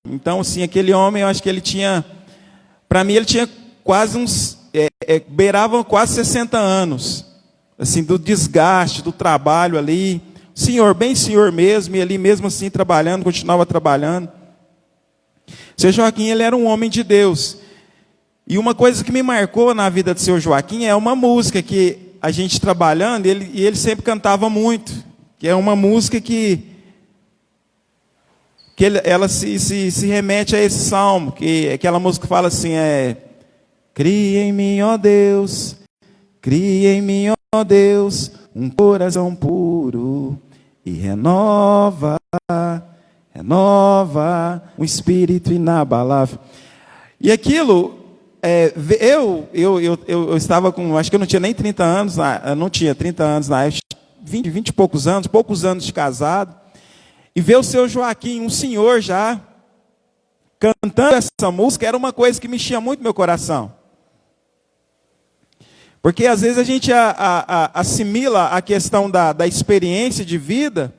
Então, assim, aquele homem, eu acho que ele tinha, para mim, ele tinha quase beirava quase 60 anos, assim, do desgaste, do trabalho ali. Senhor, bem senhor mesmo, e ali mesmo assim trabalhando, continuava trabalhando. Seu Joaquim, ele era um homem de Deus. E uma coisa que me marcou na vida do seu Joaquim é uma música que a gente trabalhando, ele sempre cantava muito, que é uma música que ela se remete a esse salmo, que aquela música fala assim, cria em mim, ó Deus, cria em mim, ó Deus, um coração puro e renova um espírito inabalável. E aquilo, eu estava com, acho que eu não tinha nem 30 anos, eu não tinha 30 anos na época, 20 e poucos anos de casado, e ver o seu Joaquim, um senhor já, cantando essa música, era uma coisa que mexia muito meu coração. Porque às vezes a gente assimila a questão da experiência de vida,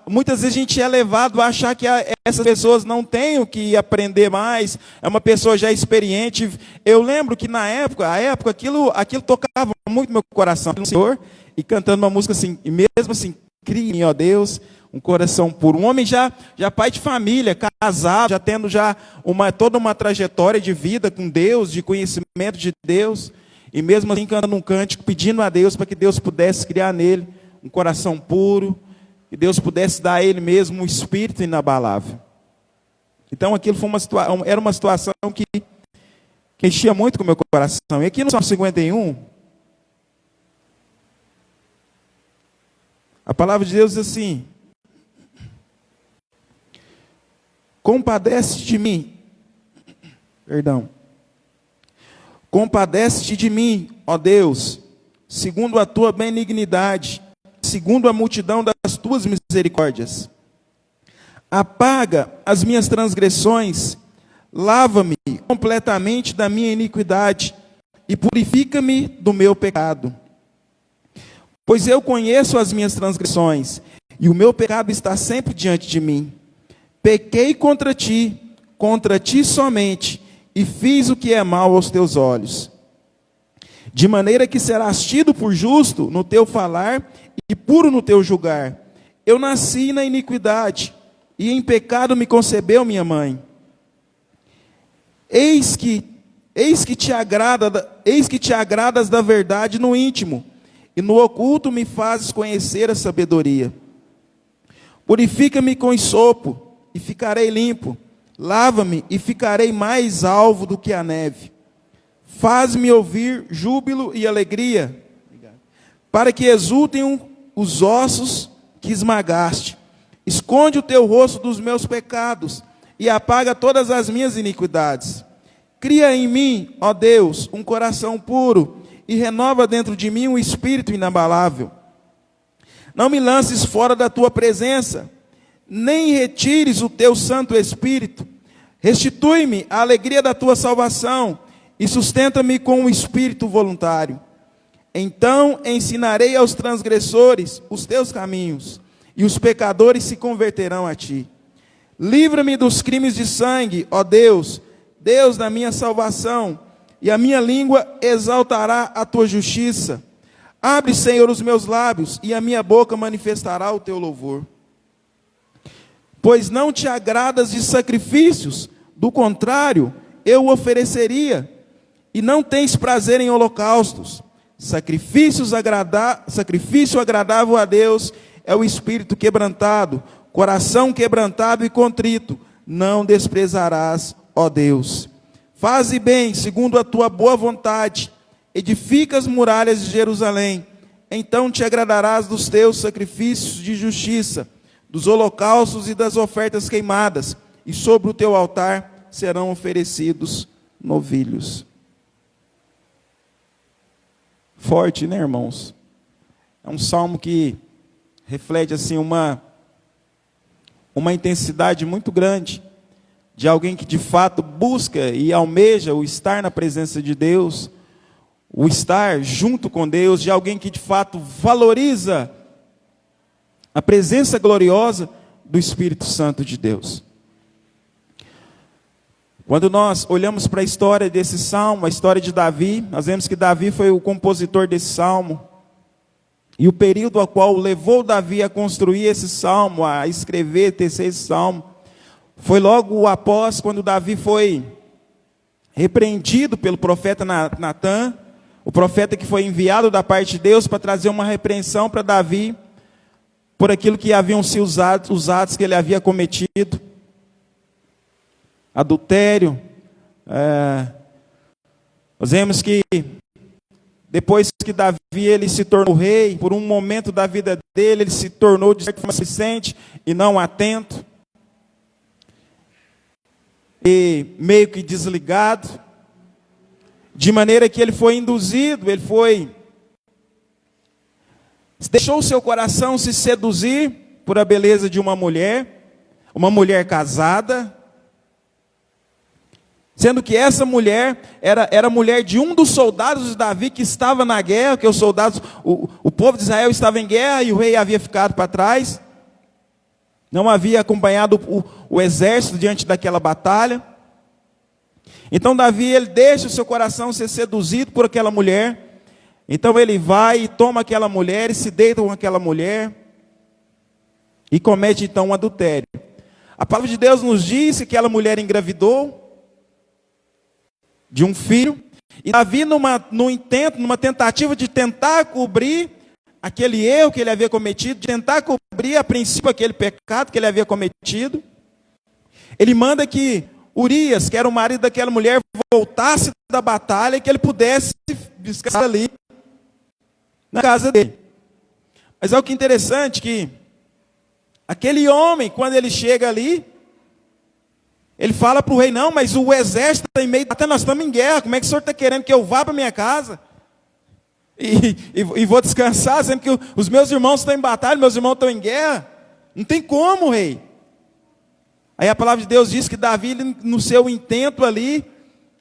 muitas vezes a gente é levado a achar que essas pessoas não têm o que aprender mais, é uma pessoa já experiente. Eu lembro que na época aquilo tocava muito meu coração, Senhor, e cantando uma música assim, e mesmo assim, crie, ó Deus, um coração puro. Um homem já pai de família, casado, já tendo toda uma trajetória de vida com Deus, de conhecimento de Deus, e mesmo assim cantando um cântico, pedindo a Deus para que Deus pudesse criar nele um coração puro, que Deus pudesse dar a ele mesmo um espírito inabalável. Então aquilo era uma situação que enchia muito com o meu coração. E aqui no Salmo 51, a palavra de Deus diz assim: compadece-te de mim, compadece-te de mim, ó Deus, segundo a tua benignidade, segundo a multidão das tuas misericórdias. Apaga as minhas transgressões, lava-me completamente da minha iniquidade e purifica-me do meu pecado. Pois eu conheço as minhas transgressões e o meu pecado está sempre diante de mim. Pequei contra ti somente, e fiz o que é mal aos teus olhos. De maneira que serás tido por justo no teu falar e puro no teu julgar. Eu nasci na iniquidade, e em pecado me concebeu minha mãe. Eis que te agradas da verdade no íntimo, e no oculto me fazes conhecer a sabedoria. Purifica-me com hisopo, e ficarei limpo. Lava-me, e ficarei mais alvo do que a neve. Faz-me ouvir júbilo e alegria, para que exultem os ossos que esmagaste. Esconde o teu rosto dos meus pecados, e apaga todas as minhas iniquidades. Cria em mim, ó Deus, um coração puro, e renova dentro de mim um espírito inabalável. Não me lances fora da tua presença, nem retires o teu Santo Espírito. Restitui-me a alegria da tua salvação, e sustenta-me com um espírito voluntário. Então ensinarei aos transgressores os teus caminhos, e os pecadores se converterão a ti. Livra-me dos crimes de sangue, ó Deus, Deus da minha salvação, e a minha língua exaltará a tua justiça. Abre, Senhor, os meus lábios, e a minha boca manifestará o teu louvor. Pois não te agradas de sacrifícios, do contrário, eu o ofereceria. E não tens prazer em holocaustos. Sacrifício agradável a Deus é o espírito quebrantado, coração quebrantado e contrito, não desprezarás, ó Deus. Faze bem, segundo a tua boa vontade, edifica as muralhas de Jerusalém, então te agradarás dos teus sacrifícios de justiça, dos holocaustos e das ofertas queimadas, e sobre o teu altar serão oferecidos novilhos. Forte, né, irmãos? É um salmo que reflete assim uma intensidade muito grande de alguém que de fato busca e almeja o estar na presença de Deus, o estar junto com Deus, de alguém que de fato valoriza a presença gloriosa do Espírito Santo de Deus. Quando nós olhamos para a história desse salmo, a história de Davi, nós vemos que Davi foi o compositor desse salmo. E o período ao qual levou Davi a construir esse salmo, a escrever, tecer esse salmo, foi logo após quando Davi foi repreendido pelo profeta Natã, o profeta que foi enviado da parte de Deus para trazer uma repreensão para Davi, por aquilo que haviam sido os atos que ele havia cometido. Adultério. Nós vemos que depois que Davi ele se tornou rei, por um momento da vida dele, ele se tornou de certa forma displicente e não atento. E meio que desligado. De maneira que ele foi induzido, ele deixou o seu coração se seduzir por a beleza de uma mulher casada, sendo que essa mulher era mulher de um dos soldados de Davi que estava na guerra, que os soldados, o povo de Israel estava em guerra e o rei havia ficado para trás, não havia acompanhado o exército diante daquela batalha. Então Davi, ele deixa o seu coração ser seduzido por aquela mulher, então ele vai e toma aquela mulher e se deita com aquela mulher e comete então um adultério. A palavra de Deus nos diz que aquela mulher engravidou de um filho, e Davi numa tentativa de tentar cobrir aquele erro que ele havia cometido, de tentar cobrir a princípio aquele pecado que ele havia cometido, ele manda que Urias, que era o marido daquela mulher, voltasse da batalha e que ele pudesse descansar ali na casa dele. Mas é o que é interessante que aquele homem, quando ele chega ali, ele fala para o rei: não, mas o exército está em meio, até nós estamos em guerra, como é que o senhor está querendo que eu vá para minha casa? E vou descansar, sendo que os meus irmãos estão em batalha, meus irmãos estão em guerra? Não tem como, rei. Aí a palavra de Deus diz que Davi, no seu intento ali,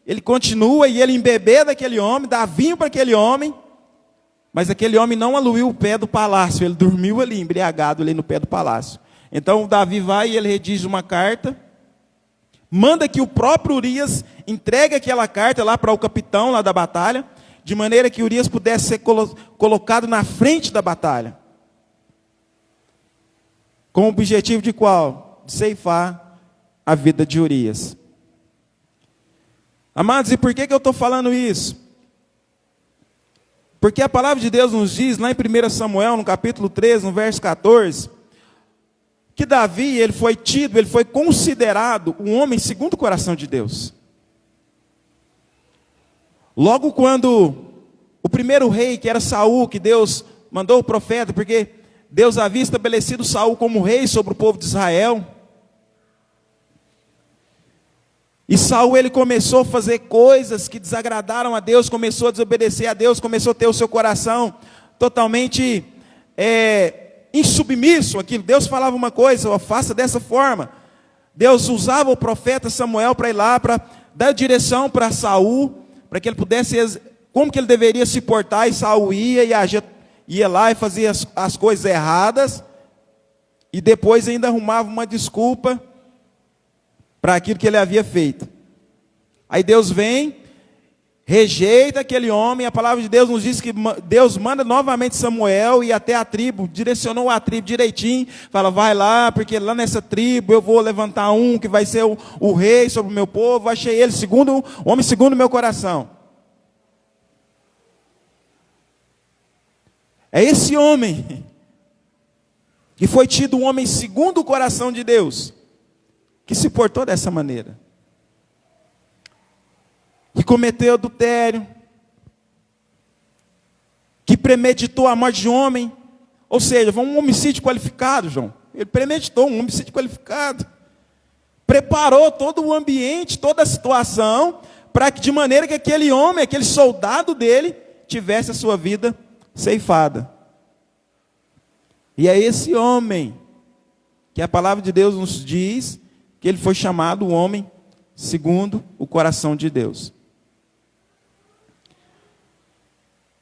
ele continua e ele embebeda aquele homem, dá vinho para aquele homem, mas aquele homem não aluiu o pé do palácio, ele dormiu ali, embriagado ali no pé do palácio. Então Davi vai e ele redige uma carta, manda que o próprio Urias entregue aquela carta lá para o capitão lá da batalha, de maneira que Urias pudesse ser colocado na frente da batalha. Com o objetivo de qual? De ceifar a vida de Urias. Amados, e por que eu estou falando isso? Porque a palavra de Deus nos diz, lá em 1 Samuel, no capítulo 13, no verso 14, que Davi, ele foi considerado um homem segundo o coração de Deus. Logo quando o primeiro rei, que era Saul, que Deus mandou o profeta, porque Deus havia estabelecido Saul como rei sobre o povo de Israel, e Saul, ele começou a fazer coisas que desagradaram a Deus, começou a desobedecer a Deus, começou a ter o seu coração totalmente insubmisso àquilo. Deus falava uma coisa: faça dessa forma. Deus usava o profeta Samuel para ir lá, para dar direção para Saul, para que ele pudesse, como que ele deveria se portar, e Saul ia lá e fazia as coisas erradas, e depois ainda arrumava uma desculpa para aquilo que ele havia feito. Aí Deus vem, rejeita aquele homem. A palavra de Deus nos diz que Deus manda novamente Samuel e até a tribo, direcionou a tribo direitinho, fala: vai lá, porque lá nessa tribo eu vou levantar um que vai ser o rei sobre o meu povo, achei ele o homem segundo o meu coração. É esse homem que foi tido um homem segundo o coração de Deus, que se portou dessa maneira, que cometeu adultério, que premeditou a morte de um homem, ou seja, foi um homicídio qualificado, João. Ele premeditou um homicídio qualificado, preparou todo o ambiente, toda a situação, para que de maneira que aquele homem, aquele soldado dele, tivesse a sua vida ceifada. E é esse homem que a palavra de Deus nos diz que ele foi chamado o homem segundo o coração de Deus.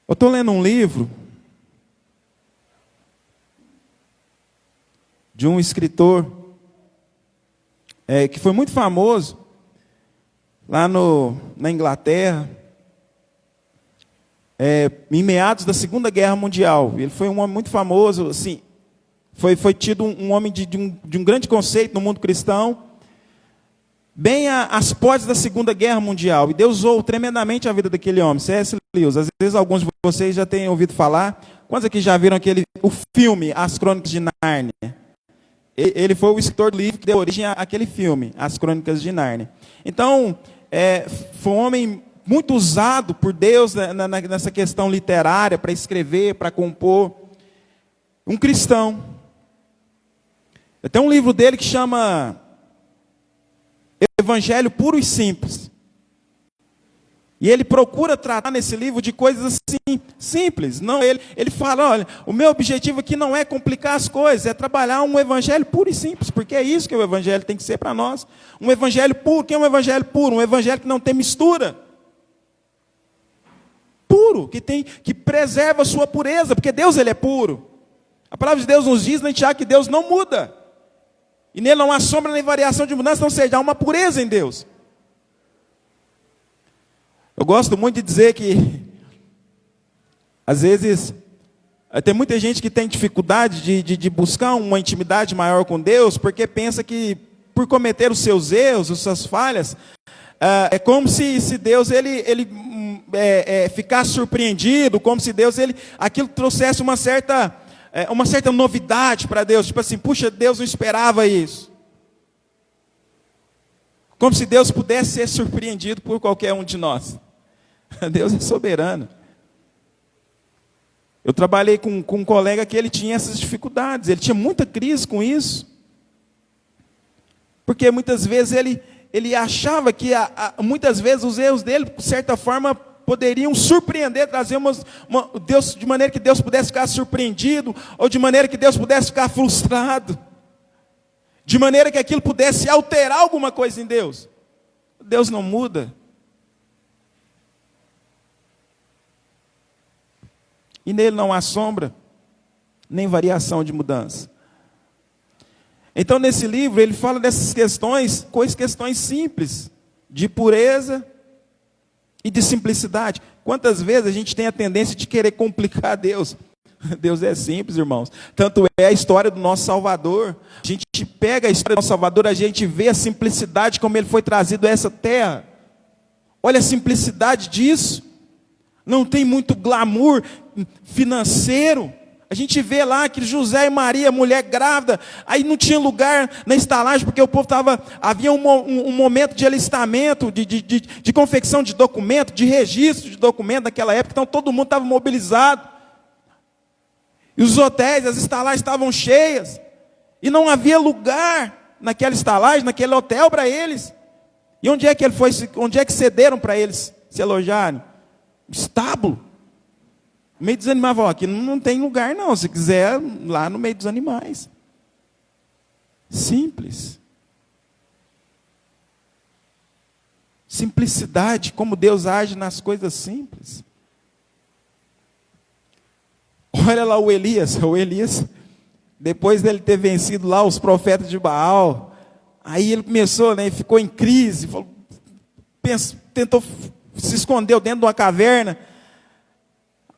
Eu estou lendo um livro de um escritor que foi muito famoso, lá na Inglaterra, em meados da Segunda Guerra Mundial. Ele foi um homem muito famoso, assim, foi tido um homem de um grande conceito no mundo cristão, bem às portas da Segunda Guerra Mundial. E Deus usou tremendamente a vida daquele homem, C.S. Lewis. Às vezes alguns de vocês já têm ouvido falar. Quantos aqui já viram o filme As Crônicas de Nárnia? Ele foi o escritor do livro que deu origem àquele filme, As Crônicas de Nárnia. Então, foi um homem muito usado por Deus nessa questão literária, para escrever, para compor. Um cristão. Tem um livro dele que chama Evangelho Puro e Simples. E ele procura tratar nesse livro de coisas assim, simples. Não, ele fala, olha, o meu objetivo aqui não é complicar as coisas, é trabalhar um evangelho puro e simples, porque é isso que o evangelho tem que ser para nós. Um evangelho puro. O que é um evangelho puro? Um evangelho que não tem mistura. Puro, que preserva a sua pureza, porque Deus ele é puro. A palavra de Deus nos diz, né, Tiago, que Deus não muda. E nele não há sombra nem variação de mudança, ou seja, há uma pureza em Deus. Eu gosto muito de dizer que, às vezes, tem muita gente que tem dificuldade de buscar uma intimidade maior com Deus, porque pensa que, por cometer os seus erros, as suas falhas, é como se Deus ficasse surpreendido, como se Deus aquilo trouxesse uma certa novidade para Deus, tipo assim, puxa, Deus não esperava isso. Como se Deus pudesse ser surpreendido por qualquer um de nós. Deus é soberano. Eu trabalhei com um colega que ele tinha essas dificuldades, ele tinha muita crise com isso. Porque muitas vezes ele achava que muitas vezes os erros dele, de certa forma, poderiam surpreender, trazer Deus, de maneira que Deus pudesse ficar surpreendido, ou de maneira que Deus pudesse ficar frustrado, de maneira que aquilo pudesse alterar alguma coisa em Deus. Deus não muda. E nele não há sombra, nem variação de mudança. Então, nesse livro, ele fala dessas questões, questões simples, de pureza e de simplicidade. Quantas vezes a gente tem a tendência de querer complicar Deus? Deus é simples, irmãos. Tanto é a história do nosso Salvador. A gente pega a história do nosso Salvador, a gente vê a simplicidade como ele foi trazido a essa terra. Olha a simplicidade disso. Não tem muito glamour financeiro. A gente vê lá que José e Maria, mulher grávida, aí não tinha lugar na estalagem, porque o povo havia um momento de alistamento, de confecção de documento, de registro de documento naquela época, então todo mundo estava mobilizado. E os hotéis, as estalagens estavam cheias, e não havia lugar naquela estalagem, naquele hotel para eles. E onde é que cederam para eles se alojarem? Estábulo. Meio dos animais, aqui não tem lugar não, se quiser, lá no meio dos animais. Simples. Simplicidade, como Deus age nas coisas simples. Olha lá o Elias, depois dele ter vencido lá os profetas de Baal, aí ele começou, ficou em crise, tentou, se escondeu dentro de uma caverna,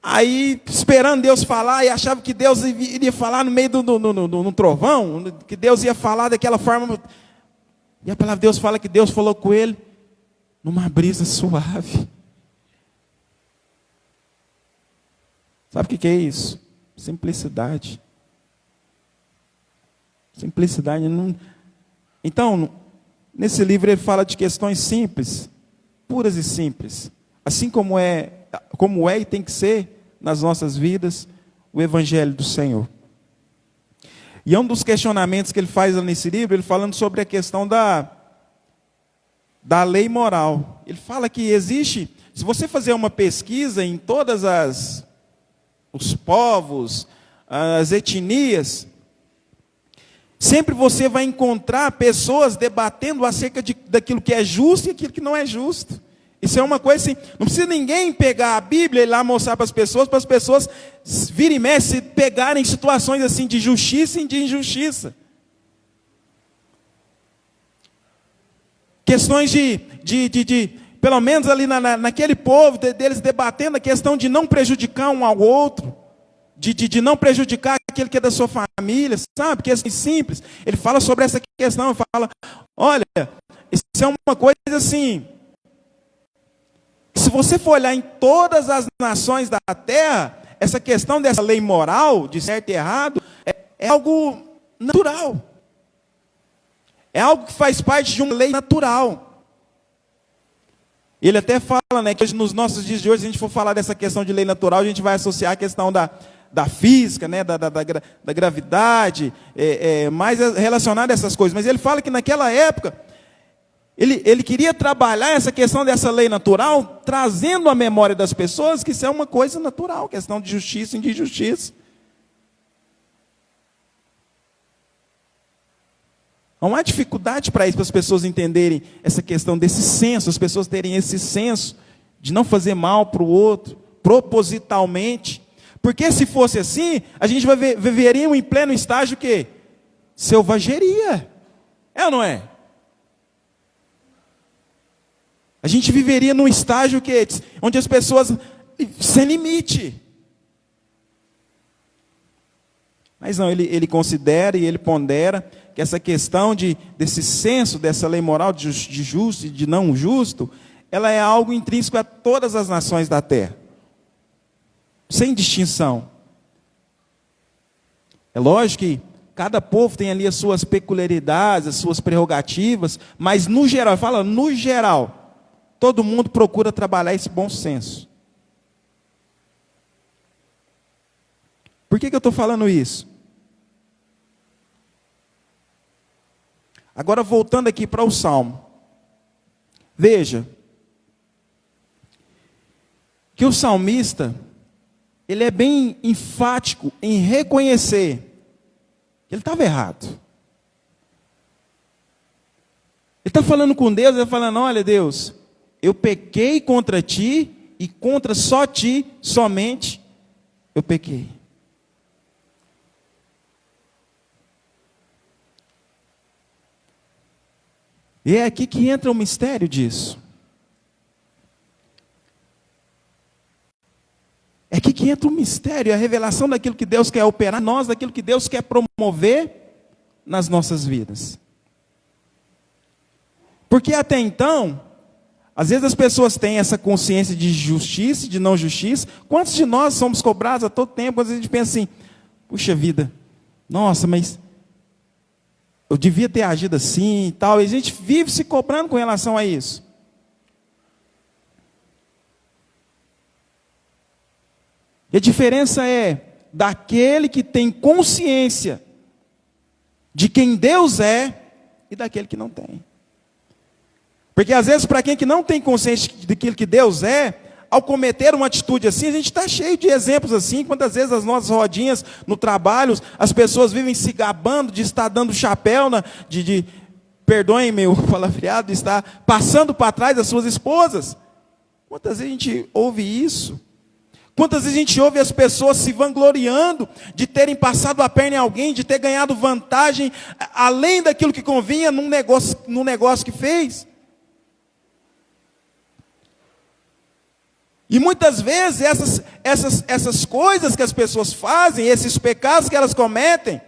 aí esperando Deus falar, e achava que Deus iria falar no meio do trovão, que Deus ia falar daquela forma, e a palavra de Deus fala que Deus falou com ele, numa brisa suave. Sabe o que é isso? Simplicidade. Simplicidade. Então, nesse livro ele fala de questões simples, puras e simples. Assim como é e tem que ser nas nossas vidas o Evangelho do Senhor. E é um dos questionamentos que ele faz nesse livro, ele falando sobre a questão da lei moral. Ele fala que existe, se você fazer uma pesquisa em todas os povos, as etnias, sempre você vai encontrar pessoas debatendo acerca daquilo que é justo e aquilo que não é justo. Isso é uma coisa assim, não precisa ninguém pegar a Bíblia e ir lá mostrar para as pessoas virem e mexem, pegarem situações assim de justiça e de injustiça. Questões pelo menos ali naquele povo, deles debatendo a questão de não prejudicar um ao outro, de não prejudicar aquele que é da sua família, sabe? Questões simples. Ele fala sobre essa questão, ele fala, olha, isso é uma coisa assim, se você for olhar em todas as nações da terra, essa questão dessa lei moral, de certo e errado, é algo natural. É algo que faz parte de uma lei natural. Ele até fala, né, que hoje, nos nossos dias de hoje, se a gente for falar dessa questão de lei natural, a gente vai associar a questão da física, né, da gravidade, mais relacionada a essas coisas. Mas ele fala que naquela época, ele queria trabalhar essa questão dessa lei natural, trazendo à memória das pessoas que isso é uma coisa natural, questão de justiça e de injustiça. Não há dificuldade para isso, para as pessoas entenderem essa questão desse senso, as pessoas terem esse senso de não fazer mal para o outro, propositalmente. Porque se fosse assim, a gente viveria em pleno estágio que selvageria. É ou não é? A gente viveria num estágio onde as pessoas sem limite. Mas não, ele considera e ele pondera que essa questão desse senso, dessa lei moral de justo e de não justo, ela é algo intrínseco a todas as nações da terra, sem distinção. É lógico que cada povo tem ali as suas peculiaridades, as suas prerrogativas, mas no geral, fala no geral, todo mundo procura trabalhar esse bom senso. Por que eu estou falando isso? Agora voltando aqui para o Salmo. Veja, que o salmista, ele é bem enfático em reconhecer que ele estava errado. Ele está falando com Deus, ele está falando, olha Deus, eu pequei contra ti e contra só ti, somente, eu pequei. E é aqui que entra o mistério disso. É aqui que entra o mistério, a revelação daquilo que Deus quer operar em nós, daquilo que Deus quer promover nas nossas vidas. Porque até então, às vezes as pessoas têm essa consciência de justiça e de não justiça. Quantos de nós somos cobrados a todo tempo? Às vezes a gente pensa assim, puxa vida, nossa, mas eu devia ter agido assim e tal. E a gente vive se cobrando com relação a isso. E a diferença é daquele que tem consciência de quem Deus é e daquele que não tem. Porque às vezes para quem que não tem consciência daquilo que Deus é, ao cometer uma atitude assim, a gente está cheio de exemplos assim. Quantas vezes as nossas rodinhas no trabalho, as pessoas vivem se gabando de estar dando chapéu, perdoem-me o palavreado, de estar passando para trás das suas esposas. Quantas vezes a gente ouve isso? Quantas vezes a gente ouve as pessoas se vangloriando de terem passado a perna em alguém, de ter ganhado vantagem além daquilo que convinha num negócio que fez? E muitas vezes essas coisas que as pessoas fazem, esses pecados que elas cometem,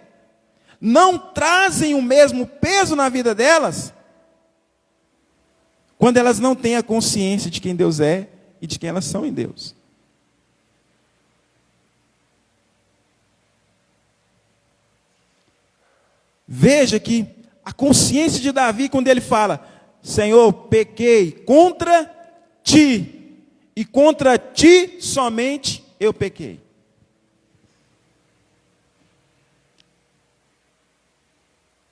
não trazem o mesmo peso na vida delas, quando elas não têm a consciência de quem Deus é e de quem elas são em Deus. Veja que a consciência de Davi, quando ele fala, Senhor, pequei contra ti, e contra ti somente eu pequei.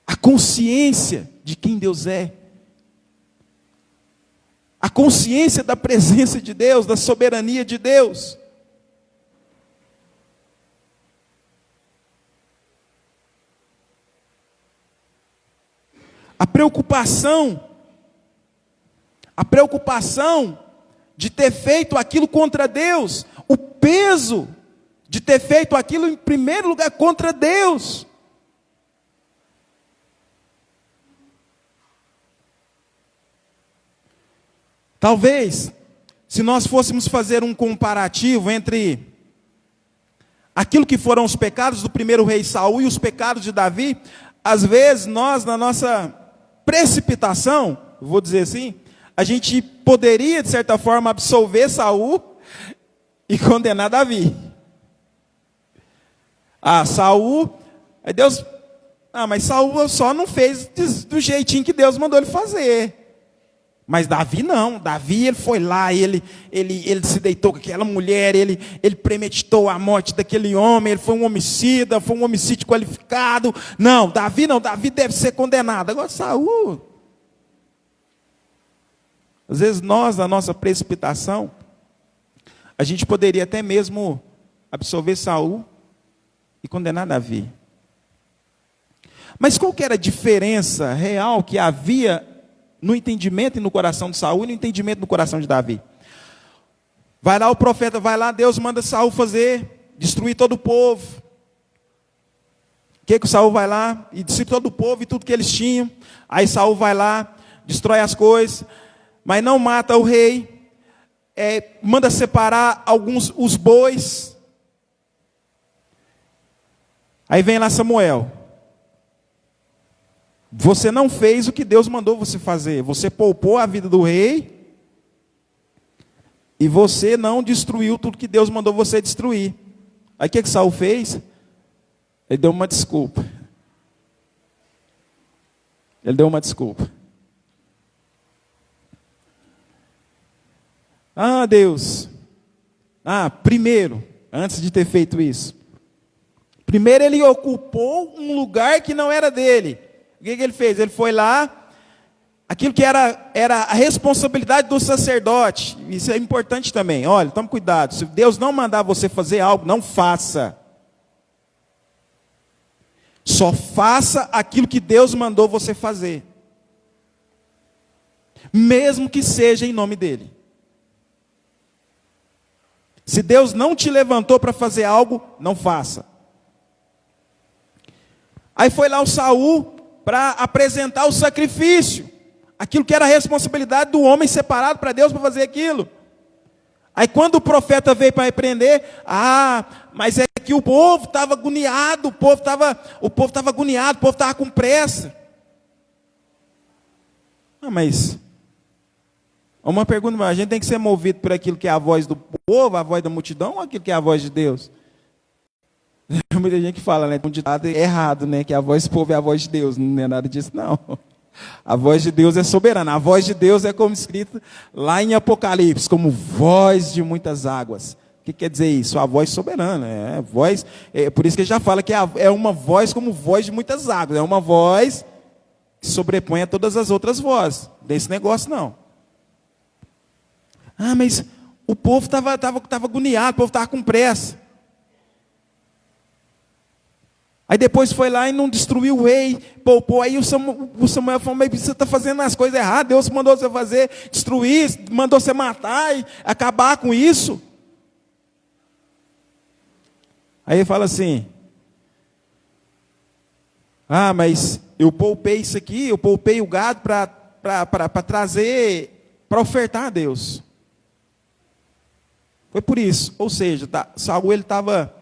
A consciência de quem Deus é. A consciência da presença de Deus, da soberania de Deus. A preocupação de ter feito aquilo contra Deus, o peso de ter feito aquilo em primeiro lugar contra Deus. Talvez, se nós fôssemos fazer um comparativo entre aquilo que foram os pecados do primeiro rei Saul e os pecados de Davi, às vezes nós, na nossa precipitação, vou dizer assim, a gente poderia, de certa forma, absolver Saul e condenar Davi. Saul, aí Deus, mas Saul só não fez do jeitinho que Deus mandou ele fazer. Mas Davi não, Davi ele foi lá, ele se deitou com aquela mulher, ele premeditou a morte daquele homem, ele foi um homicida, foi um homicídio qualificado. Não, Davi deve ser condenado. Agora Saul, às vezes nós, na nossa precipitação, a gente poderia até mesmo absolver Saul e condenar Davi. Mas qual que era a diferença real que havia no entendimento e no coração de Saul e no entendimento no coração de Davi? Vai lá o profeta, vai lá, Deus manda Saul fazer, destruir todo o povo. O que o Saul vai lá e destrui todo o povo e tudo que eles tinham. Aí Saul vai lá, destrói as coisas, mas não mata o rei, manda separar os bois. Aí vem lá Samuel. Você não fez o que Deus mandou você fazer. Você poupou a vida do rei. E você não destruiu tudo que Deus mandou você destruir. Aí o que Saul fez? Ele deu uma desculpa. Deus. Primeiro, antes de ter feito isso. Primeiro ele ocupou um lugar que não era dele. O que ele fez? Ele foi lá, aquilo que era a responsabilidade do sacerdote. Isso é importante também. Olha, tome cuidado. Se Deus não mandar você fazer algo, não faça. Só faça aquilo que Deus mandou você fazer. Mesmo que seja em nome dele. Se Deus não te levantou para fazer algo, não faça. Aí foi lá o Saul para apresentar o sacrifício. Aquilo que era a responsabilidade do homem separado para Deus para fazer aquilo. Aí quando o profeta veio para repreender, mas é que o povo estava agoniado, o povo estava agoniado, o povo estava com pressa. Mas uma pergunta, a gente tem que ser movido por aquilo que é a voz do povo, a voz da multidão, ou aquilo que é a voz de Deus? Muita gente que fala, né? Um ditado errado, né? Que a voz do povo é a voz de Deus. Não é nada disso, não. A voz de Deus é soberana. A voz de Deus é como escrito lá em Apocalipse, como voz de muitas águas. O que quer dizer isso? A voz soberana. Por isso que ele já fala que é uma voz como voz de muitas águas. É uma voz que sobrepõe a todas as outras vozes. Desse negócio, não. Mas o povo estava agoniado, o povo estava com pressa. Aí depois foi lá e não destruiu o rei, poupou. Aí o Samuel falou, mas você está fazendo as coisas erradas, Deus mandou você fazer, destruir, mandou você matar e acabar com isso. Aí ele fala assim, mas eu poupei isso aqui, eu poupei o gado para trazer, para ofertar a Deus. Foi por isso, ou seja, Saul ele estava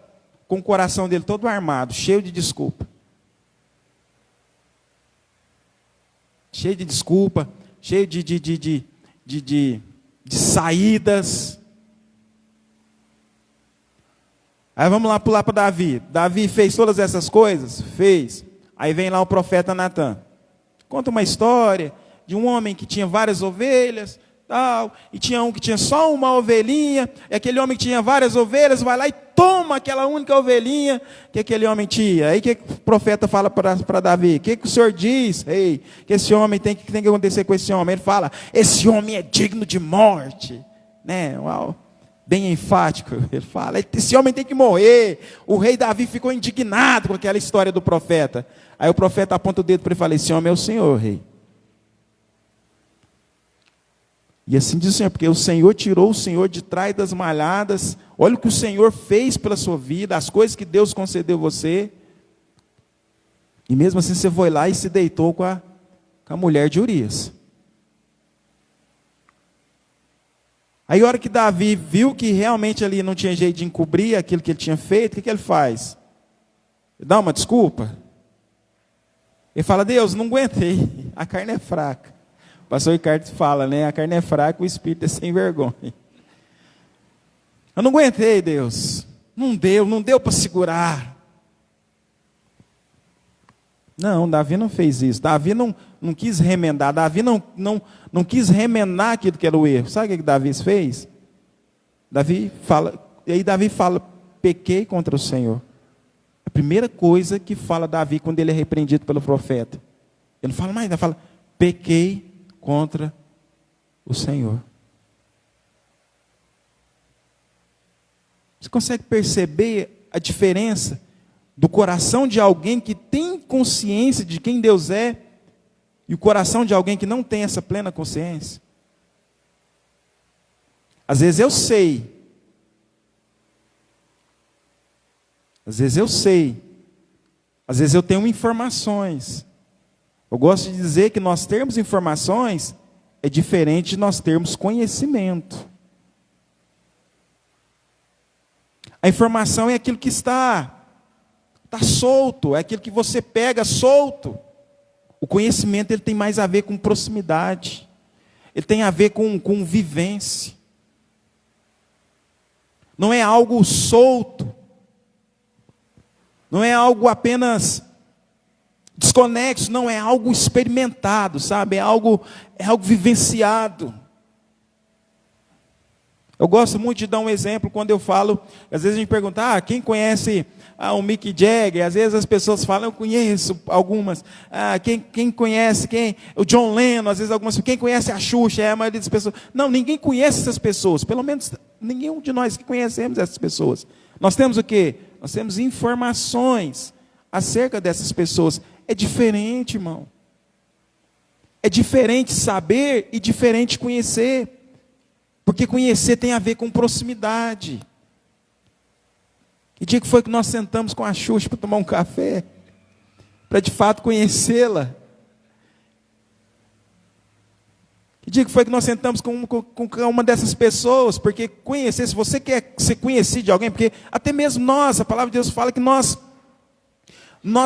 com o coração dele todo armado, cheio de desculpa. Cheio de desculpa, cheio de saídas. Aí vamos lá pular para Davi. Davi fez todas essas coisas? Fez. Aí vem lá o profeta Natan. Conta uma história de um homem que tinha várias ovelhas, e tinha um que tinha só uma ovelhinha, e aquele homem que tinha várias ovelhas, vai lá e toma aquela única ovelhinha que aquele homem tinha. Aí o que o profeta fala para Davi? O que o senhor diz? Que esse homem tem que acontecer com esse homem? Ele fala, esse homem é digno de morte. Né? Uau, bem enfático. Ele fala, esse homem tem que morrer. O rei Davi ficou indignado com aquela história do profeta. Aí o profeta aponta o dedo para ele e fala, esse homem é o senhor, rei. E assim diz o Senhor, porque o Senhor tirou o Senhor de trás das malhadas. Olha o que o Senhor fez pela sua vida, as coisas que Deus concedeu a você. E mesmo assim você foi lá e se deitou com a mulher de Urias. Aí a hora que Davi viu que realmente ali não tinha jeito de encobrir aquilo que ele tinha feito, o que ele faz? Ele dá uma desculpa. Ele fala: Deus, não aguentei, a carne é fraca. O pastor Ricardo fala, né? A carne é fraca, o espírito é sem vergonha. Eu não aguentei, Deus. Não deu para segurar. Não, Davi não fez isso. Davi não quis remendar. Davi não quis remendar aquilo que era o erro. Sabe o que Davi fez? Davi fala, pequei contra o Senhor. A primeira coisa que fala Davi quando ele é repreendido pelo profeta. Ele não fala mais, ele fala, pequei contra o Senhor. Você consegue perceber a diferença do coração de alguém que tem consciência de quem Deus é e o coração de alguém que não tem essa plena consciência? Às vezes eu sei. Às vezes eu tenho informações. Eu gosto de dizer que nós termos informações é diferente de nós termos conhecimento. A informação é aquilo que está solto, é aquilo que você pega solto. O conhecimento ele tem mais a ver com proximidade, ele tem a ver com vivência. Não é algo solto, não é algo apenas desconexo, não, é algo experimentado, sabe? É algo vivenciado. Eu gosto muito de dar um exemplo quando eu falo, às vezes a gente pergunta, quem conhece o Mick Jagger? Às vezes as pessoas falam, eu conheço algumas. Quem conhece, o John Lennon? Às vezes algumas, quem conhece a Xuxa? A maioria das pessoas. Não, ninguém conhece essas pessoas, pelo menos nenhum de nós que conhecemos essas pessoas. Nós temos o quê? Nós temos informações acerca dessas pessoas. É diferente, irmão. É diferente saber e diferente conhecer. Porque conhecer tem a ver com proximidade. Que dia que foi que nós sentamos com a Xuxa para tomar um café? Para de fato conhecê-la? Que dia que foi que nós sentamos com uma dessas pessoas? Porque conhecer, se você quer ser conhecido de alguém, porque até mesmo nós, a palavra de Deus fala que nós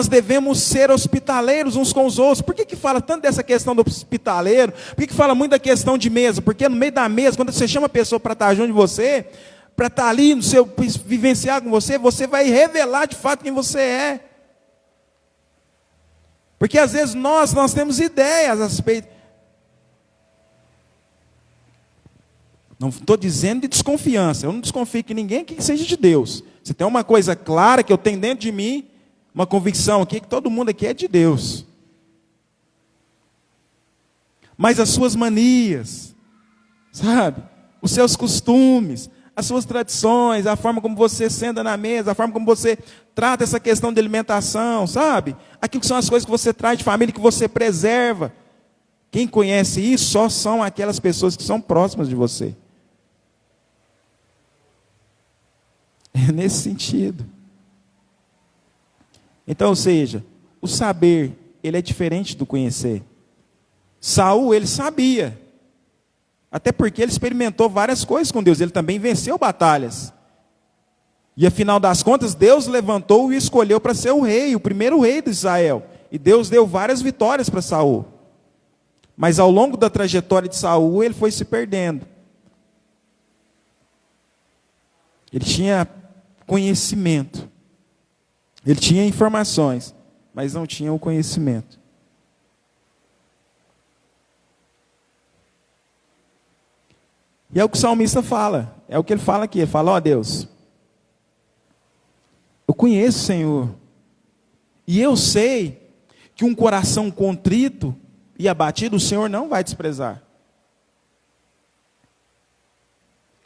devemos ser hospitaleiros uns com os outros. Por que fala tanto dessa questão do hospitaleiro? Por que fala muito da questão de mesa? Porque no meio da mesa, quando você chama a pessoa para estar junto de você, para estar ali, vivenciar com você, você vai revelar de fato quem você é. Porque às vezes nós temos ideias a respeito. Não estou dizendo de desconfiança. Eu não desconfio que ninguém que seja de Deus. Se tem uma coisa clara que eu tenho dentro de mim, uma convicção aqui, que todo mundo aqui é de Deus. Mas as suas manias, sabe? Os seus costumes, as suas tradições, a forma como você senta na mesa, a forma como você trata essa questão de alimentação, sabe? Aquilo que são as coisas que você traz de família, que você preserva. Quem conhece isso só são aquelas pessoas que são próximas de você. É nesse sentido. Então, ou seja, o saber, ele é diferente do conhecer. Saul, ele sabia. Até porque ele experimentou várias coisas com Deus. Ele também venceu batalhas. E, afinal das contas, Deus levantou e escolheu para ser o rei, o primeiro rei de Israel. E Deus deu várias vitórias para Saul. Mas, ao longo da trajetória de Saul, ele foi se perdendo. Ele tinha conhecimento. Ele tinha informações, mas não tinha o conhecimento. E é o que o salmista fala. É o que ele fala aqui. Ele fala, Deus, eu conheço o Senhor. E eu sei que um coração contrito e abatido, o Senhor não vai desprezar.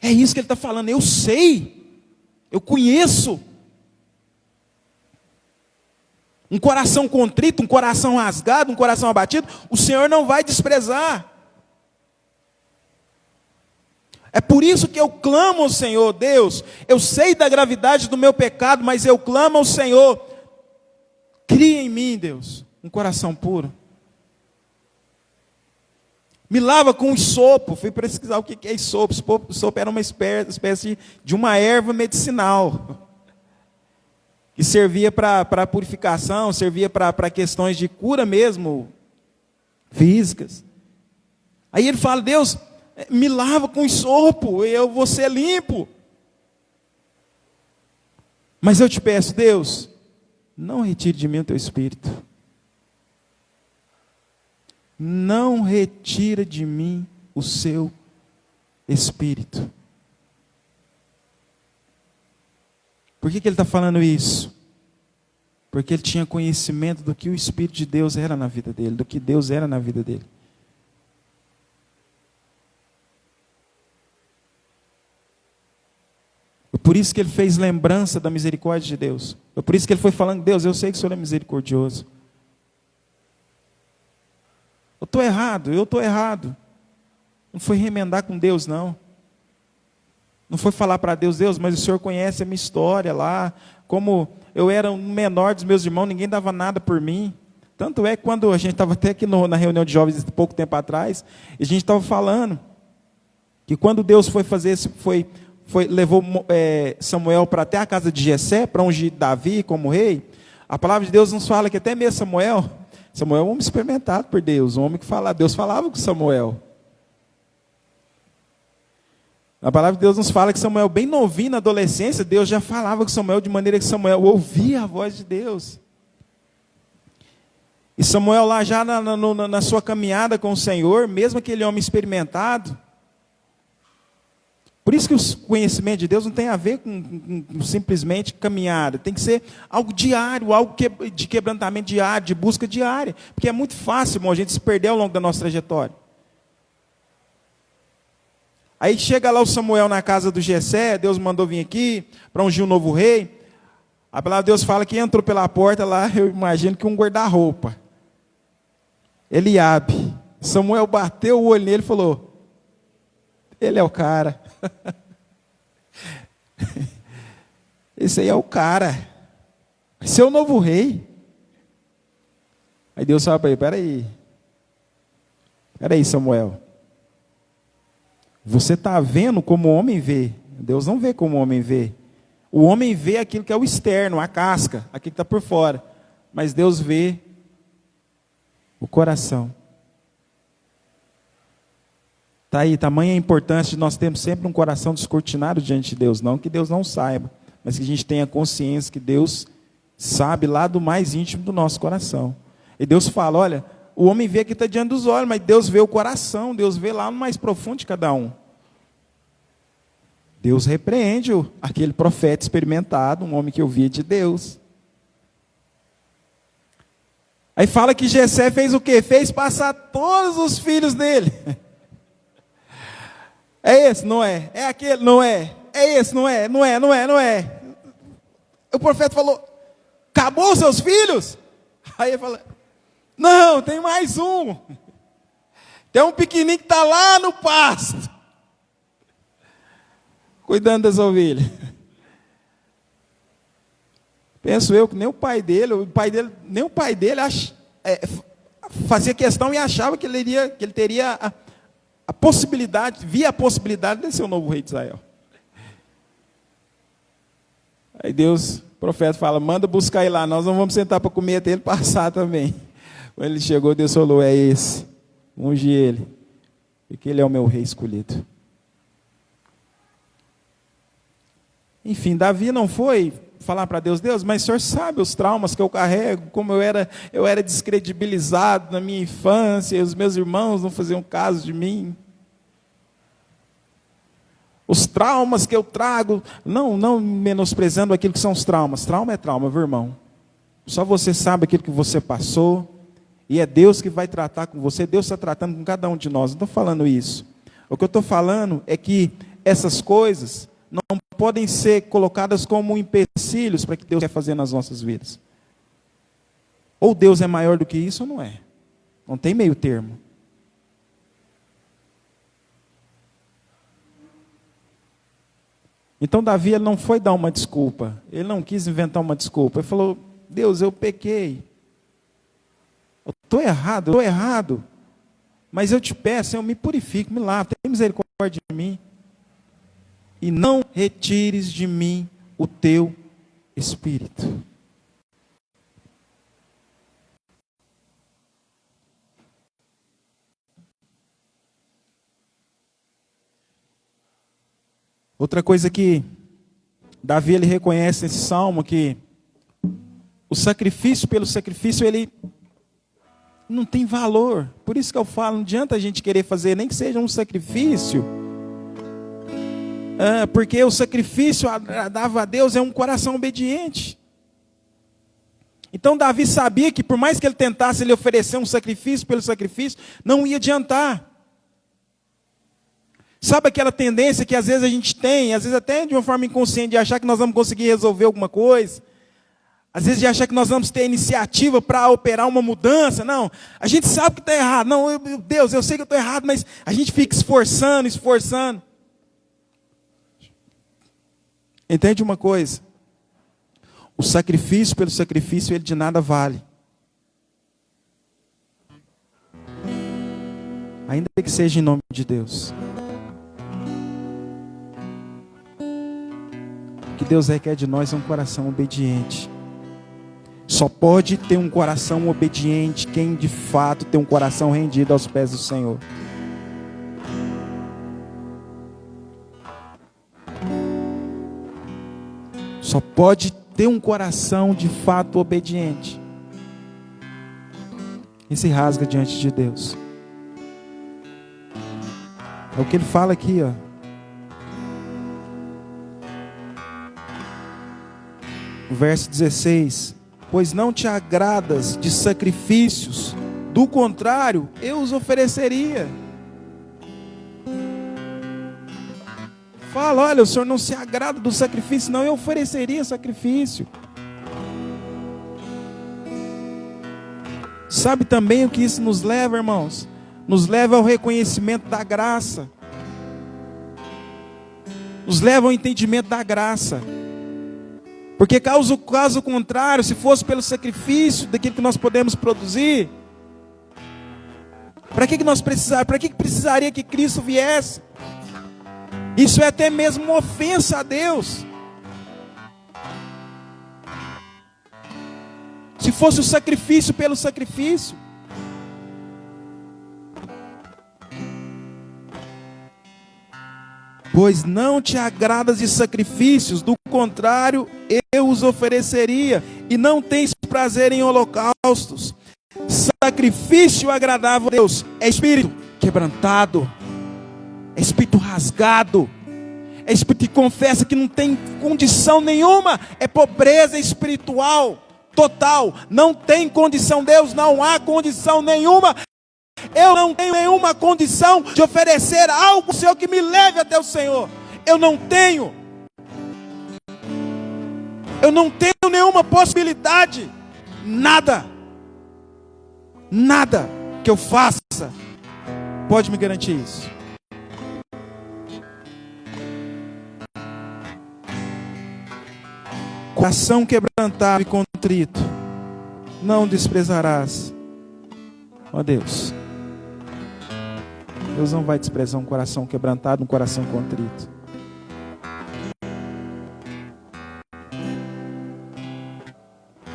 É isso que ele está falando. Eu sei. Eu conheço. Um coração contrito, um coração rasgado, um coração abatido, o Senhor não vai desprezar. É por isso que eu clamo ao Senhor, Deus, eu sei da gravidade do meu pecado, mas eu clamo ao Senhor, cria em mim, Deus, um coração puro. Me lava com isopo. Fui pesquisar o que é isopo. Isopo era uma espécie de uma erva medicinal, que servia para purificação, servia para questões de cura mesmo, físicas. Aí ele fala: Deus, me lava com isopo, eu vou ser limpo. Mas eu te peço, Deus, não retire de mim o teu espírito. Não retira de mim o seu espírito. Por que ele está falando isso? Porque ele tinha conhecimento do que o Espírito de Deus era na vida dele, do que Deus era na vida dele. Foi por isso que ele fez lembrança da misericórdia de Deus. Foi por isso que ele foi falando: Deus, eu sei que o Senhor é misericordioso. Eu estou errado. Não foi remendar com Deus, não. Não foi falar para Deus: Deus, mas o Senhor conhece a minha história lá. Como eu era o menor dos meus irmãos, ninguém dava nada por mim. Tanto é que quando a gente estava até aqui na reunião de jovens, pouco tempo atrás, a gente estava falando que quando Deus foi fazer, levou Samuel para até a casa de Jessé, para ungir Davi como rei, a palavra de Deus nos fala que até mesmo Samuel é um homem experimentado por Deus, um homem que Deus falava com Samuel. A palavra de Deus nos fala que Samuel, bem novinho na adolescência, Deus já falava com Samuel de maneira que Samuel ouvia a voz de Deus. E Samuel lá já na sua caminhada com o Senhor, mesmo aquele homem experimentado. Por isso que o conhecimento de Deus não tem a ver com simplesmente caminhada. Tem que ser algo diário, algo de quebrantamento diário, de busca diária. Porque é muito fácil, irmão, a gente se perder ao longo da nossa trajetória. Aí chega lá o Samuel na casa do Jessé, Deus mandou vir aqui para ungir um novo rei. A palavra de Deus fala que entrou pela porta lá, eu imagino que um guarda-roupa. Eliabe. Samuel bateu o olho nele e falou: ele é o cara. Esse aí é o cara. Vai ser o novo rei. Aí Deus fala para ele: peraí, Samuel. Você está vendo como o homem vê. Deus não vê como o homem vê. O homem vê aquilo que é o externo, a casca, aquilo que está por fora. Mas Deus vê o coração. Está aí, tamanha a importância de nós termos sempre um coração descortinado diante de Deus. Não que Deus não saiba, mas que a gente tenha consciência que Deus sabe lá do mais íntimo do nosso coração. E Deus fala: olha, o homem vê que está diante dos olhos, mas Deus vê o coração, Deus vê lá no mais profundo de cada um. Deus repreende aquele profeta experimentado, um homem que ouvia de Deus. Aí fala que Jessé fez o quê? Fez passar todos os filhos dele. É esse, não é? É aquele, não é? É esse, não é? Não é. O profeta falou: acabou os seus filhos? Aí ele fala: não, tem mais um. Tem um pequenininho que está lá no pasto, cuidando das ovelhas. Penso eu que nem o pai dele fazia questão e achava que ele teria a possibilidade, via a possibilidade de ser o novo rei de Israel. Aí Deus, o profeta fala: manda buscar ele lá, nós não vamos sentar para comer até ele passar também. Quando ele chegou, Deus falou: é esse, unge ele, porque ele é o meu rei escolhido. Enfim, Davi não foi falar para Deus: Deus, mas o Senhor sabe os traumas que eu carrego, como eu era descredibilizado na minha infância, e os meus irmãos não faziam caso de mim. Os traumas que eu trago, não menosprezando aquilo que são os traumas. Trauma é trauma, viu, irmão? Só você sabe aquilo que você passou, e é Deus que vai tratar com você. Deus está tratando com cada um de nós. Não estou falando isso. O que eu estou falando é que essas coisas não podem ser colocadas como empecilhos para o que Deus quer fazer nas nossas vidas. Ou Deus é maior do que isso ou não é. Não tem meio termo. Então Davi, ele não foi dar uma desculpa. Ele não quis inventar uma desculpa. Ele falou: Deus, eu pequei. Eu estou errado. Mas eu te peço, Senhor, me purifica, me lava, tenha misericórdia de mim. E não retires de mim o teu Espírito. Outra coisa que Davi ele reconhece nesse salmo, que o sacrifício pelo sacrifício, ele não tem valor. Por isso que eu falo, não adianta a gente querer fazer, nem que seja um sacrifício. Porque o sacrifício agradava a Deus é um coração obediente. Então Davi sabia que por mais que ele tentasse ele oferecer um sacrifício pelo sacrifício, não ia adiantar. Sabe aquela tendência que às vezes a gente tem, às vezes até de uma forma inconsciente, de achar que nós vamos conseguir resolver alguma coisa? Às vezes de achar que nós vamos ter iniciativa para operar uma mudança? Não, a gente sabe que está errado. Não, Deus, eu sei que eu estou errado, mas a gente fica esforçando. Entende uma coisa? O sacrifício pelo sacrifício, ele de nada vale. Ainda que seja em nome de Deus. O que Deus requer de nós é um coração obediente. Só pode ter um coração obediente quem de fato tem um coração rendido aos pés do Senhor. Só pode ter um coração de fato obediente. E se rasga diante de Deus. É o que ele fala aqui, ó. Verso 16: pois não te agradas de sacrifícios, do contrário, eu os ofereceria. Fala, olha, o Senhor não se agrada do sacrifício, não, eu ofereceria sacrifício. Sabe também o que isso nos leva, irmãos? Nos leva ao reconhecimento da graça. Nos leva ao entendimento da graça. Porque caso contrário, se fosse pelo sacrifício daquilo que nós podemos produzir, para que nós precisar? Para que precisaria que Cristo viesse? Isso é até mesmo uma ofensa a Deus. Se fosse o sacrifício pelo sacrifício. Pois não te agradas de sacrifícios, do contrário, eu os ofereceria. E não tens prazer em holocaustos. Sacrifício agradável a Deus é espírito quebrantado, é espírito rasgado, é espírito que confessa que não tem condição nenhuma, é pobreza espiritual total. Não tem condição, Deus, não há condição nenhuma. Eu não tenho nenhuma condição de oferecer algo ao Senhor que me leve até o Senhor. Eu não tenho nenhuma possibilidade. Nada que eu faça pode me garantir isso. Coração quebrantado e contrito não desprezarás. Ó Deus, Deus não vai desprezar um coração quebrantado, um coração contrito.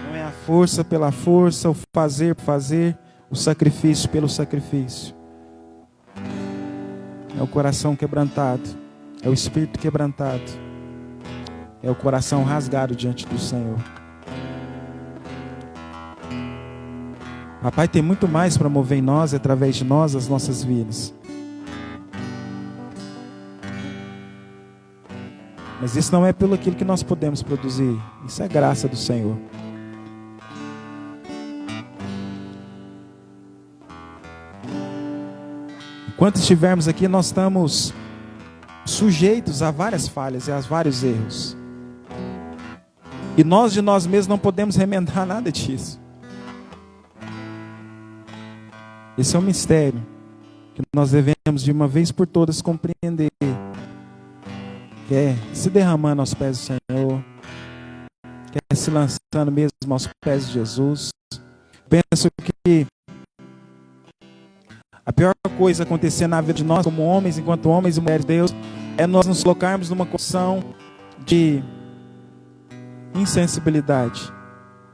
Não é a força pela força, o fazer por fazer, o sacrifício pelo sacrifício. É o coração quebrantado, é o espírito quebrantado, é o coração rasgado diante do Senhor. Papai tem muito mais para mover em nós, através de nós, as nossas vidas. Mas isso não é pelo aquilo que nós podemos produzir. Isso é graça do Senhor. Enquanto estivermos aqui, nós estamos sujeitos a várias falhas e a vários erros. E nós de nós mesmos não podemos remendar nada disso. Esse é um mistério que nós devemos de uma vez por todas compreender. Que é se derramando aos pés do Senhor, que é se lançando mesmo aos pés de Jesus. Penso que A pior coisa acontecer na vida de nós, como homens, enquanto homens e mulheres de Deus, é nós nos colocarmos numa condição de insensibilidade,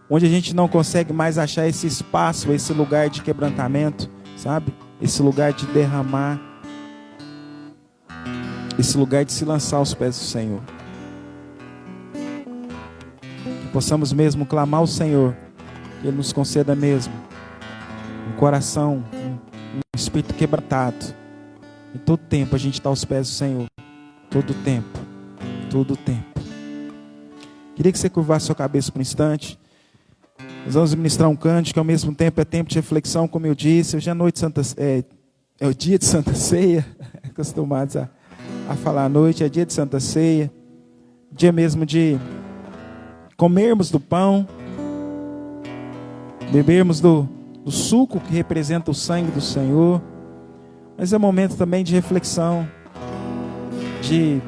onde a gente não consegue mais achar esse espaço, esse lugar de quebrantamento, sabe? Esse lugar de derramar, esse lugar de se lançar aos pés do Senhor. Que possamos mesmo clamar ao Senhor, que Ele nos conceda mesmo um coração, um espírito quebrantado. Em todo tempo a gente está aos pés do Senhor. Todo tempo. Todo tempo. Queria que você curvasse sua cabeça por um instante. Nós vamos ministrar um cântico, que ao mesmo tempo é tempo de reflexão, como eu disse. Hoje é noite Santa, é o dia de Santa Ceia. Acostumados a falar à noite, é dia de Santa Ceia. Dia mesmo de comermos do pão, bebermos do suco que representa o sangue do Senhor. Mas é momento também de reflexão, de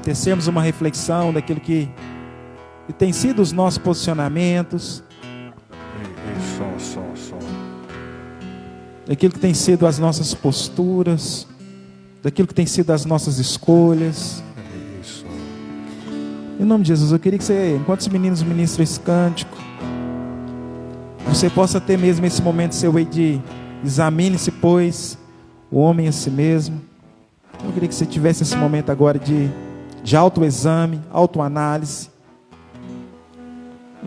tecermos uma reflexão daquilo que tem sido os nossos posicionamentos, daquilo que tem sido as nossas posturas, daquilo que tem sido as nossas escolhas. Em nome de Jesus, eu queria que você, enquanto os meninos ministram esse cântico, você possa ter mesmo esse momento seu aí de examine-se, pois, o homem a si mesmo. Eu queria que você tivesse esse momento agora de autoexame, autoanálise.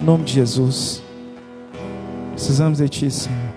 Em nome de Jesus. Precisamos de Ti, Senhor.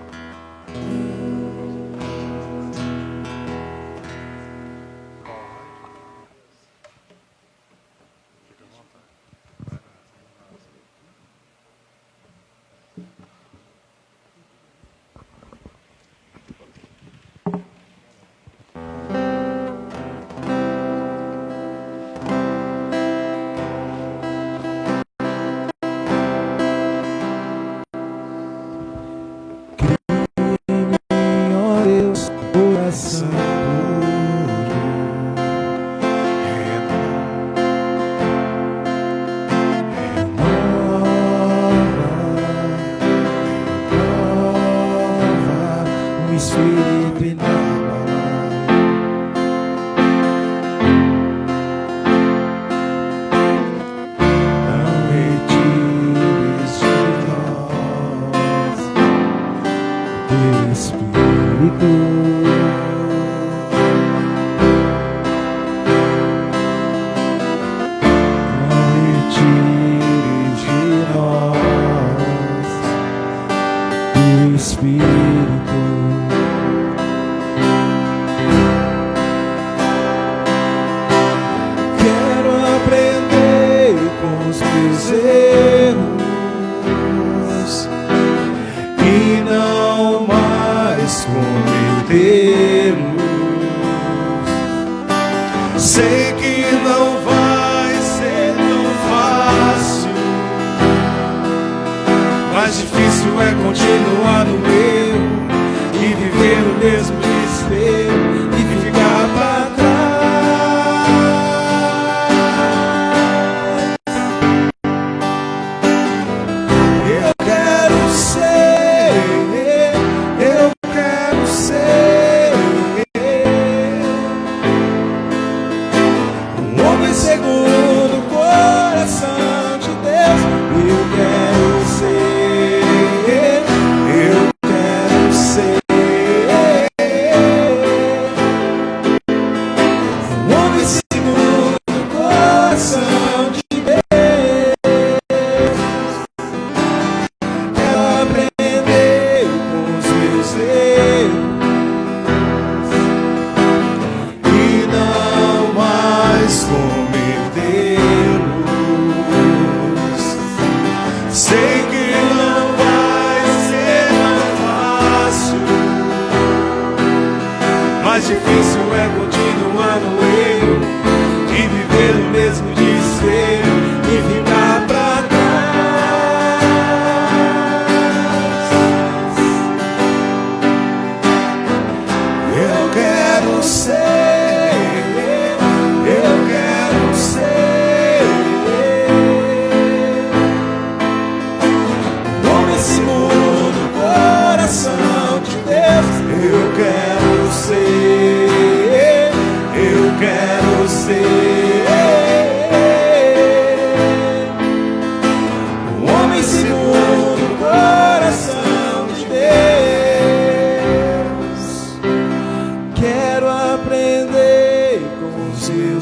Sei que não vai ser tão fácil, mais difícil é continuar no erro e viver no mesmo desespero e ficar pra trás. Eu quero ser um homem segundo o coração de Deus. Eu quero ser um homem segundo o coração de Deus. Quero aprender com os meus erros e não mais cometê-los. Sei que não vai ser tão fácil, mais difícil é continuar no erro e viver no mesmo desespero e ficar pra trás. Eu quero ser um homem segundo o coração de Deus. Eu quero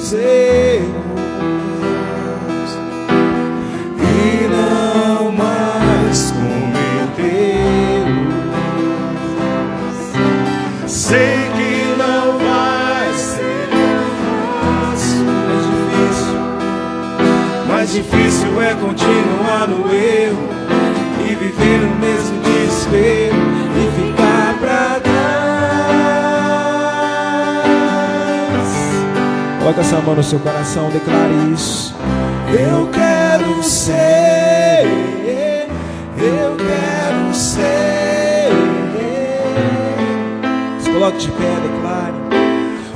meus erros e não mais cometê-los. Sei que não vai ser fácil, mais difícil é continuar no erro e viver no mesmo desespero e ficar pra trás. Coloca essa mão no seu coração, declare isso. Eu quero ser, eu quero ser. Se coloque de pé, declare.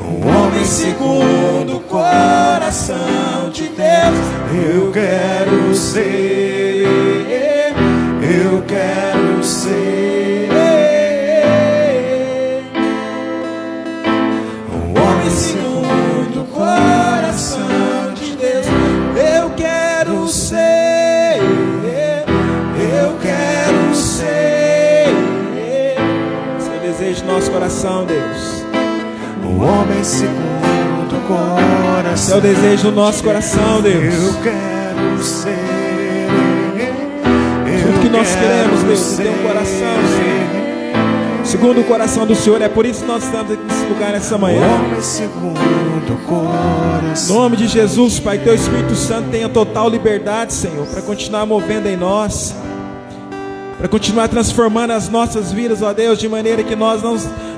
Um homem segundo o coração de Deus. Eu quero ser, eu quero ser. Um homem segundo o coração de Deus. Eu quero ser, eu quero ser. Esse é o desejo do nosso coração, Deus. O homem segundo o coração. Esse é o desejo do nosso coração, Deus. Eu quero ser. Tudo que nós queremos, Deus, é ter um coração, Senhor, segundo o coração do Senhor. É por isso que nós estamos aqui nesse lugar nessa manhã. Homem segundo o coração. Em nome de Jesus, Pai, Teu Espírito Santo tenha total liberdade, Senhor, para continuar movendo em nós, para continuar transformando as nossas vidas, ó Deus, de maneira que nós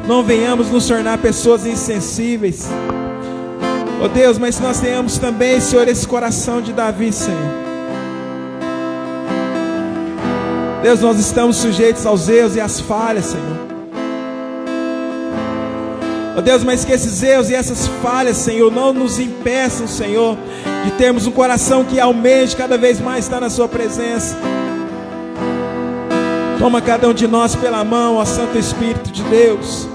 não venhamos nos tornar pessoas insensíveis, ó Deus, mas nós tenhamos também, Senhor, esse coração de Davi, Senhor. Deus, nós estamos sujeitos aos erros e às falhas, Senhor. Ó Deus, mas que esses erros e essas falhas, Senhor, não nos impeçam, Senhor, de termos um coração que almeje cada vez mais estar na Sua presença. Toma cada um de nós pela mão, ó Santo Espírito de Deus,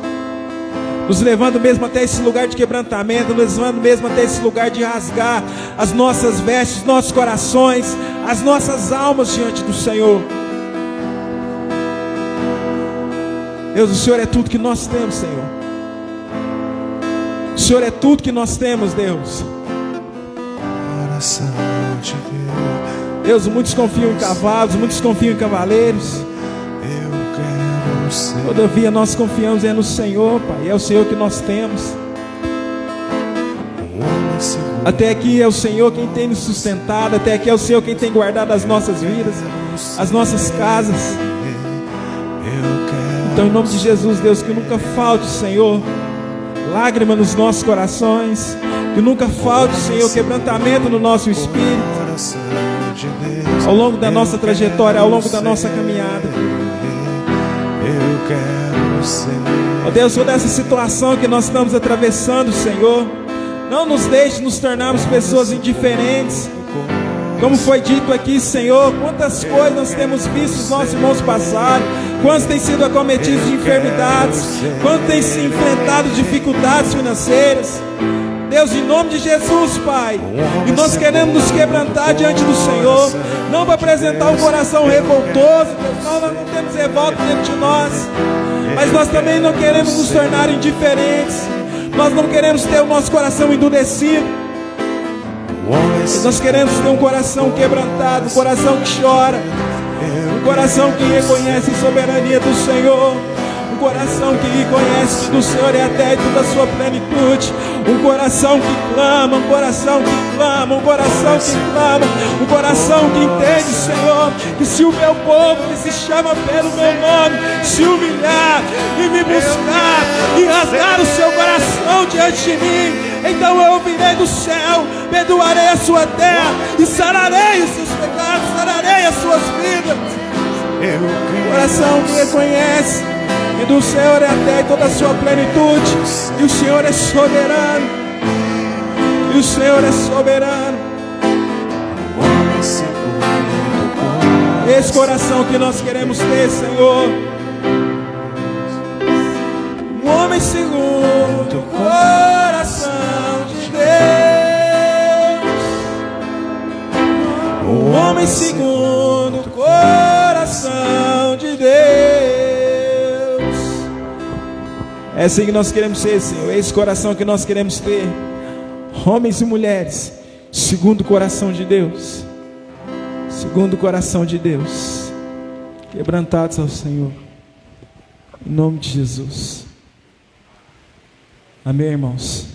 nos levando mesmo até esse lugar de quebrantamento, nos levando mesmo até esse lugar de rasgar as nossas vestes, nossos corações, as nossas almas diante do Senhor. Deus, o Senhor é tudo que nós temos, Senhor. O Senhor é tudo que nós temos, Deus. Coração de Deus. Deus, muitos confiam em cavalos, muitos confiam em cavaleiros. Eu quero ser. Todavia nós confiamos no Senhor, Pai. É o Senhor que nós temos. Homem segundo. Até aqui é o Senhor quem tem nos sustentado. Até aqui é o Senhor quem tem guardado as nossas vidas, as nossas casas. Eu quero. Então, em nome de Jesus, Deus, que nunca falte, Senhor, lágrima nos nossos corações, que nunca falte, Senhor, quebrantamento no nosso espírito, ao longo da nossa trajetória, ao longo da nossa caminhada. Eu quero ser. Ó Deus, toda essa situação que nós estamos atravessando, Senhor, não nos deixe nos tornarmos pessoas indiferentes. Como foi dito aqui, Senhor, quantas coisas nós temos visto os nossos irmãos passarem, quantos têm sido acometidos de enfermidades, quantos têm se enfrentado dificuldades financeiras. Deus, em nome de Jesus, Pai, e nós queremos nos quebrantar diante do Senhor, não para apresentar um coração revoltoso, Deus, nós não temos revolta dentro de nós, mas nós também não queremos nos tornar indiferentes, nós não queremos ter o nosso coração endurecido. Nós queremos ter um coração quebrantado, um coração que chora, um coração que reconhece a soberania do Senhor, um coração que reconhece que do Senhor é até e toda a sua plenitude, um coração que clama, um coração que clama, um coração que clama, um coração que entende, Senhor, que se o meu povo que se chama pelo meu nome se humilhar e me buscar e rasgar o seu coração diante de mim, então eu ouvirei do céu, perdoarei a sua terra e sararei os seus pecados, sararei as suas vidas. Coração que reconhece que do Senhor é até toda a sua plenitude, e o Senhor é soberano, e o Senhor é soberano. Esse coração que nós queremos ter, Senhor, um homem segundo o coração de Deus, um homem segundo o coração de Deus. É assim que nós queremos ser, Senhor, esse coração que nós queremos ter. Homens e mulheres, segundo o coração de Deus. Segundo o coração de Deus. Quebrantados ao Senhor. Em nome de Jesus. Amém, irmãos?